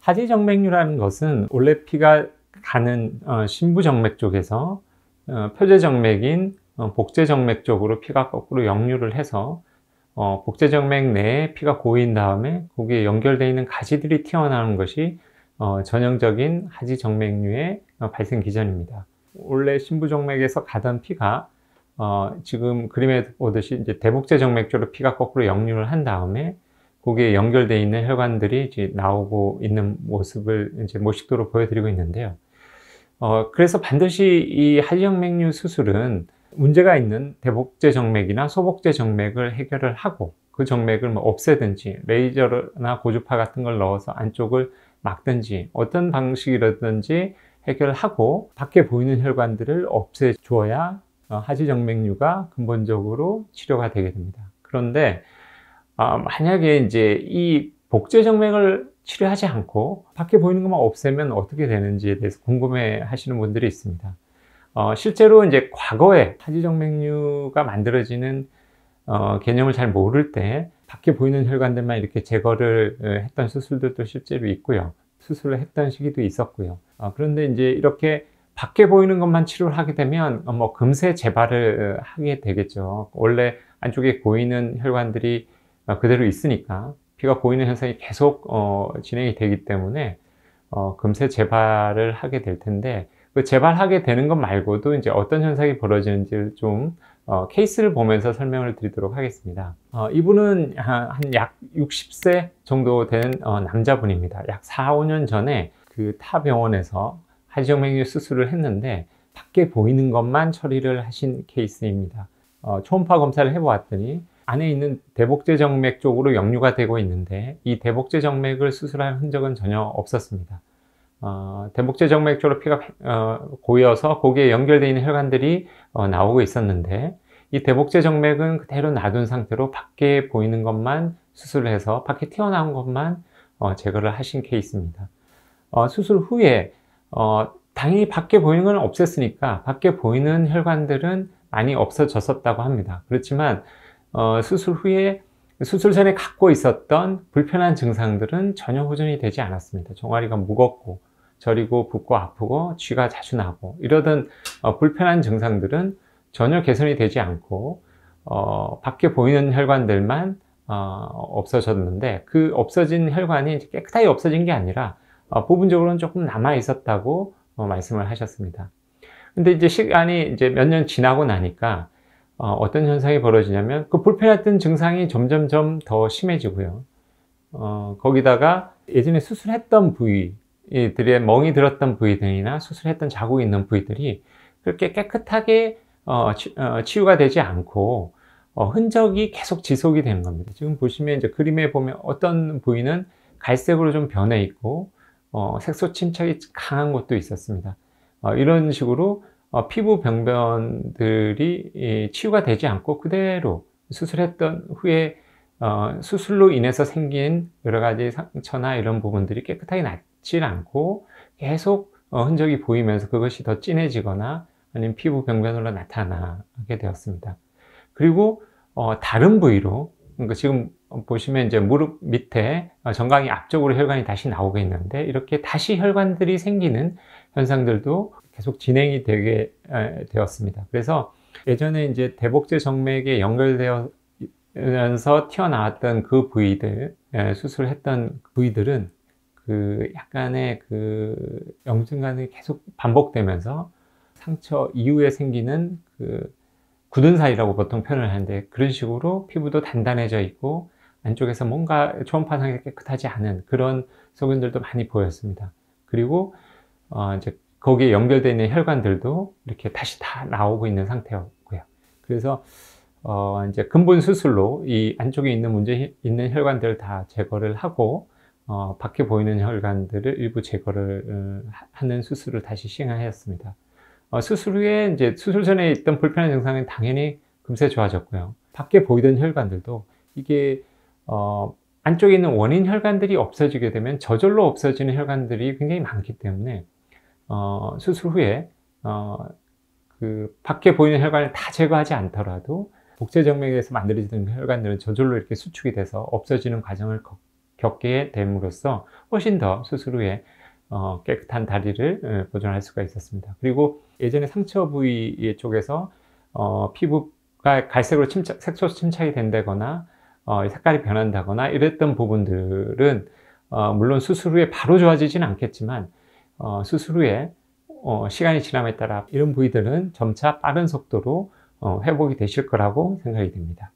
하지정맥류라는 것은 원래 피가 가는 심부정맥 쪽에서 표제정맥인 복제정맥 쪽으로 피가 거꾸로 역류를 해서 복제정맥 내에 피가 고인 다음에 거기에 연결되어 있는 가지들이 튀어나오는 것이 전형적인 하지정맥류의 발생 기전입니다. 원래 심부정맥에서 가던 피가 지금 그림에 보듯이 이제 대복제정맥 쪽으로 피가 거꾸로 역류를 한 다음에 거기에 연결되어 있는 혈관들이 이제 나오고 있는 모습을 이제 모식도로 보여드리고 있는데요. 그래서 반드시 이 하지정맥류 수술은 문제가 있는 대복제 정맥이나 소복제 정맥을 해결을 하고 그 정맥을 뭐 없애든지 레이저나 고주파 같은 걸 넣어서 안쪽을 막든지 어떤 방식이라든지 해결하고 밖에 보이는 혈관들을 없애줘야 하지정맥류가 근본적으로 치료가 되게 됩니다. 그런데 만약에 이제 이 복제 정맥을 치료하지 않고 밖에 보이는 것만 없애면 어떻게 되는지에 대해서 궁금해 하시는 분들이 있습니다. 실제로 이제 과거에 하지정맥류가 만들어지는 개념을 잘 모를 때 밖에 보이는 혈관들만 이렇게 제거를 했던 수술들도 실제로 있고요. 수술을 했던 시기도 있었고요. 그런데 이제 이렇게 밖에 보이는 것만 치료를 하게 되면 뭐 금세 재발을 하게 되겠죠. 원래 안쪽에 보이는 혈관들이 그대로 있으니까 피가 보이는 현상이 계속 진행이 되기 때문에 금세 재발을 하게 될 텐데 그 재발하게 되는 것 말고도 이제 어떤 현상이 벌어지는지를 좀 케이스를 보면서 설명을 드리도록 하겠습니다. 이분은 한 약 60세 정도 된 남자분입니다. 약 4, 5년 전에 그 타 병원에서 하지정맥류 수술을 했는데 밖에 보이는 것만 처리를 하신 케이스입니다. 초음파 검사를 해보았더니 안에 있는 대복제 정맥 쪽으로 역류가 되고 있는데 이 대복제 정맥을 수술할 흔적은 전혀 없었습니다. 대복제 정맥 쪽으로 피가 고여서 거기에 연결되어 있는 혈관들이 나오고 있었는데 이 대복제 정맥은 그대로 놔둔 상태로 밖에 보이는 것만 수술을 해서 밖에 튀어나온 것만 제거를 하신 케이스입니다. 수술 후에 당연히 밖에 보이는 건 없앴으니까 밖에 보이는 혈관들은 많이 없어졌었다고 합니다. 그렇지만 수술 후에 수술 전에 갖고 있었던 불편한 증상들은 전혀 호전이 되지 않았습니다. 종아리가 무겁고 저리고 붓고 아프고 쥐가 자주 나고 이러던 불편한 증상들은 전혀 개선이 되지 않고 밖에 보이는 혈관들만 없어졌는데 그 없어진 혈관이 깨끗하게 없어진 게 아니라 부분적으로는 조금 남아 있었다고 말씀을 하셨습니다. 근데 이제 시간이 이제 몇 년 지나고 나니까 어떤 현상이 벌어지냐면 그 불편했던 증상이 점점점 더 심해지고요. 거기다가 예전에 수술했던 부위들의 멍이 들었던 부위들이나 수술했던 자국이 있는 부위들이 그렇게 깨끗하게 치유가 되지 않고 흔적이 계속 지속이 되는 겁니다. 지금 보시면 이제 그림에 보면 어떤 부위는 갈색으로 좀 변해 있고 색소 침착이 강한 곳도 있었습니다. 이런 식으로 피부 병변들이 치유가 되지 않고 그대로 수술했던 후에 수술로 인해서 생긴 여러 가지 상처나 이런 부분들이 깨끗하게 낫지 않고 계속 흔적이 보이면서 그것이 더 진해지거나 아니면 피부 병변으로 나타나게 되었습니다. 그리고 다른 부위로 그러니까 지금 보시면 이제 무릎 밑에 정강이 앞쪽으로 혈관이 다시 나오고 있는데 이렇게 다시 혈관들이 생기는 현상들도 계속 진행이 되게 되었습니다. 그래서 예전에 이제 대복제 정맥에 연결되어서 튀어나왔던 그 부위들, 수술했던 부위들은 그 약간의 그 염증감이 계속 반복되면서 상처 이후에 생기는 그 굳은 살이라고 보통 표현을 하는데 그런 식으로 피부도 단단해져 있고 안쪽에서 뭔가 초음파상에 깨끗하지 않은 그런 소견들도 많이 보였습니다. 그리고 이제 거기에 연결되어 있는 혈관들도 이렇게 다시 다 나오고 있는 상태였고요. 그래서 이제 근본 수술로 이 안쪽에 있는 문제 있는 혈관들을 다 제거를 하고 밖에 보이는 혈관들을 일부 제거를 하는 수술을 다시 시행하였습니다. 수술 후에 이제 수술 전에 있던 불편한 증상은 당연히 금세 좋아졌고요. 밖에 보이던 혈관들도 이게 안쪽에 있는 원인 혈관들이 없어지게 되면 저절로 없어지는 혈관들이 굉장히 많기 때문에 수술 후에 그 밖에 보이는 혈관을 다 제거하지 않더라도 복제정맥에서 만들어지는 혈관들은 저절로 이렇게 수축이 돼서 없어지는 과정을 겪게 됨으로써 훨씬 더 수술 후에 깨끗한 다리를 보존할 수가 있었습니다. 그리고 예전에 상처 부위 쪽에서 피부가 갈색으로 색소 침착이 된다거나 색깔이 변한다거나 이랬던 부분들은 물론 수술 후에 바로 좋아지지는 않겠지만 수술 후에 시간이 지남에 따라 이런 부위들은 점차 빠른 속도로 회복이 되실 거라고 생각이 됩니다.